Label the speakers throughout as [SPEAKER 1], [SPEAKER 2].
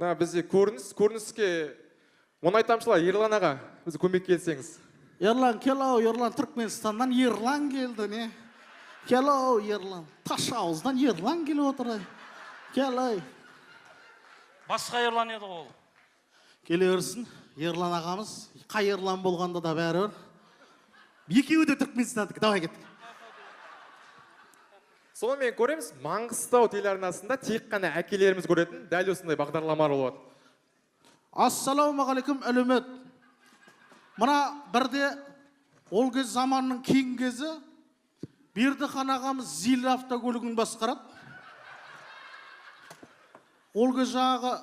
[SPEAKER 1] Бізде көрініске мұнай тамшылар Ерлан аға, біз көмек келсеңіз.
[SPEAKER 2] Ерлан, келау, Ерлан Түркменстаннан Ерлан келді, не? Келау, Ерлан. Таш ауыздан Ерлан келіп отыр. Келай.
[SPEAKER 3] Басқа Ерлан еді ол.
[SPEAKER 2] Келе өрсін, Ерлан ағамыз. Қай Ерлан болғанда да бәрі өр. Екеуі де Түркменстандық, давай кеттік.
[SPEAKER 1] Сонымен көреміз, Маңғыстау телеарнасында тек қана әкелеріміз көретін дәл осындай бағдарламалар болады.
[SPEAKER 2] Ассалаумағалейкум, әлеумет. Мына бірде ол кез заманның кейін кезі Бердіхан ағамыз Зил автокөлігін басқарады. Ол кез жағы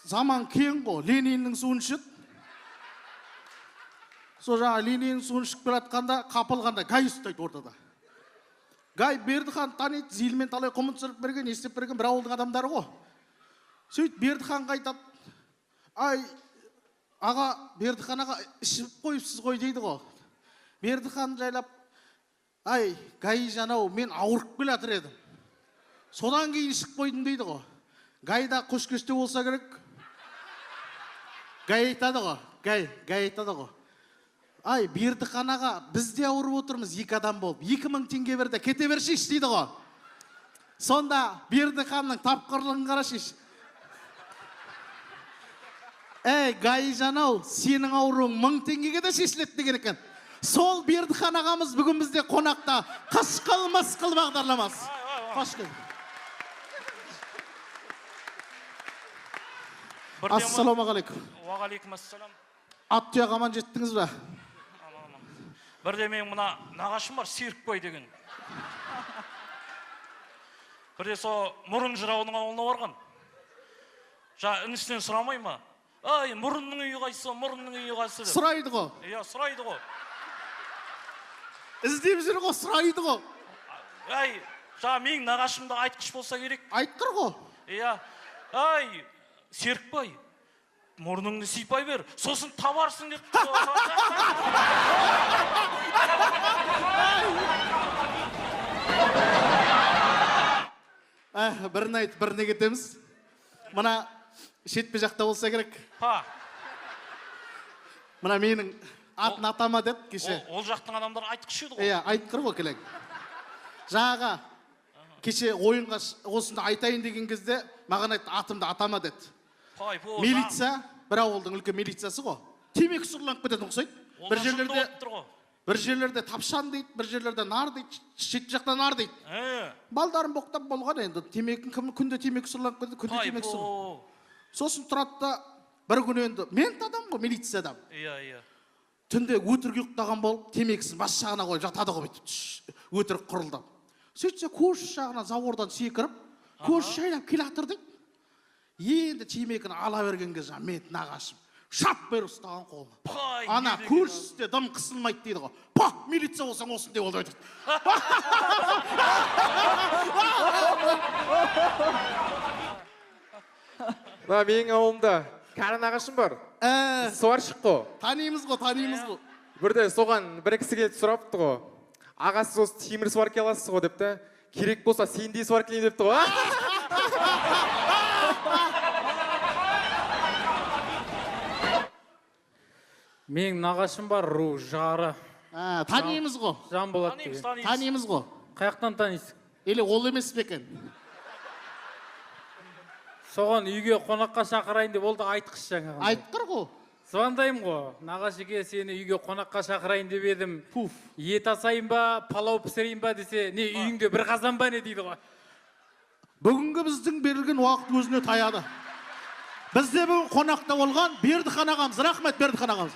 [SPEAKER 2] заман кейін ғой, Лениннің суын ішеді. Сол жағы Лениннің суын ішіп келатқанда, қапылғанда гай ұстайды ортада. Гай Бердіхан таниды, Зилмен талай құмын түсіріп берген, естеп берген бір ауылдың адамдары ғой. Сөйт Бердіханға айтады: "Ай, аға, Бердіхан аға ішіп қойыпсыз ғой" дейді ғой. Бердіхан жайлап: "Ай, Гай жанау, мен ауырып келатыр едім. Содан кейін ішіп қойдым" дейді ғой. Гайда қош-кеште болса керек. Гай айтады ғой, Гай айтады ғой: "Ай, Бердіхан аға, біз де ауырып отырмыз, екі адам болып. 2000 теңге берді, кете бершіш" дейді ғой. Сонда Бердіханның тапқырлығын қарашыш. "Ей, Гай жанау, сенің ауруың 1000 теңгеге де шешіледі" деген екен. Сол Бердіхан ағамыз бүгін бізде қонақта. Қашқыл-масқыл бағдарламасы. Қош келдің. Ассалаумағалейкум.
[SPEAKER 3] Уағалейкум ассалам.
[SPEAKER 2] Ат тұяқ аман жеттіңіз бе?
[SPEAKER 3] Бірде менің мына нағашым бар, Серікбай деген. Бірде сол Мұрын жырауының ауылына барған. Інісінен сұрамай ма? "Ай, Мұрынның үйі қайсы, Мұрынның үйі қайсы" деп.
[SPEAKER 2] Сұрайды ғой.
[SPEAKER 3] Иә, сұрайды ғой.
[SPEAKER 2] Іздеп жүр ғой, сұрайды ғой.
[SPEAKER 3] Ай, менің нағашымда айтқыш болса керек.
[SPEAKER 2] Айтқыр ғой.
[SPEAKER 3] Иә. "Ай, Серікбай, мұрныңды сипай бер, сосын табарсың" деп.
[SPEAKER 2] Бірін айтып, біріне кетеміз. Мына шетпе жақта болса керек. Мына менің атын атама деп кеше.
[SPEAKER 3] Ол жақтың адамдары айтқыш еді ғой.
[SPEAKER 2] Иә, айтқыр ғой келең. Жаңаға кеше ойынға осында айтайын деген кезде маған айтты, атымды атама деді. Милиция, бір ауылдың үлкен милициясы ғой. Темекі сұрланып кететін ұқсайды. Бір жерлерде тапшан дейді, бір жерлерде нар дейді, шет жақтан нар дейді. Балдарын боқтап болған енді. Темекі күнде темекі сұрланып кетеді, күнде темекі сұрланып. Сосын тұрады да бір күн енді, мен адам ғой, милиция адам.
[SPEAKER 3] Иә.
[SPEAKER 2] Түнде өтірік ұйықтаған болып, темекісін бас жағына қойып жатады ғой бүйтіп. Өтірік құрылдап. Сөйтсе көрші жағына заводдан секіріп, көрші шайлап келе жатыр дейді. Енді темекіні ала берген кезде мен нағашым шап бер ұстаған қолына. Ана көршісінде дым қысылмайды дейді ғой. Пақ, милиция болсаң осындай болды өтірді.
[SPEAKER 1] Менің ауылымда кәрі нағашым бар. Сварщик қой.
[SPEAKER 2] Танимыз ғой.
[SPEAKER 1] Бірде соған бір кісі келіп сұрапты ғой: "Ағасы, осы темір сварки аласыз ғой" депті. "Керек болса сендей сваркилейін" депті ғой.
[SPEAKER 4] Менің нағашым бар, ру жары.
[SPEAKER 2] Танимыз ғой.
[SPEAKER 4] Жан болады деген.
[SPEAKER 2] Танимыз ғой.
[SPEAKER 4] Қаяқтан танисың?
[SPEAKER 2] Или ол емес пе екен?
[SPEAKER 4] Соған үйге қонаққа шақырайын деп олды айтқыш жаңа.
[SPEAKER 2] Айтқыр ғой.
[SPEAKER 4] Звондаймын ғой. Нағашыге сені үйге қонаққа шақырайын деп едім. Ет асайын ба, палау пісірейін ба десе, не үйіңде бір қазан ба не дейді ғой.
[SPEAKER 2] Бүгінгі біздің берілген уақыт өзіне таяды. Бізде бүгін қонақта болған Бердіхан ағамыз. Рахмет Бердіхан ағамыз.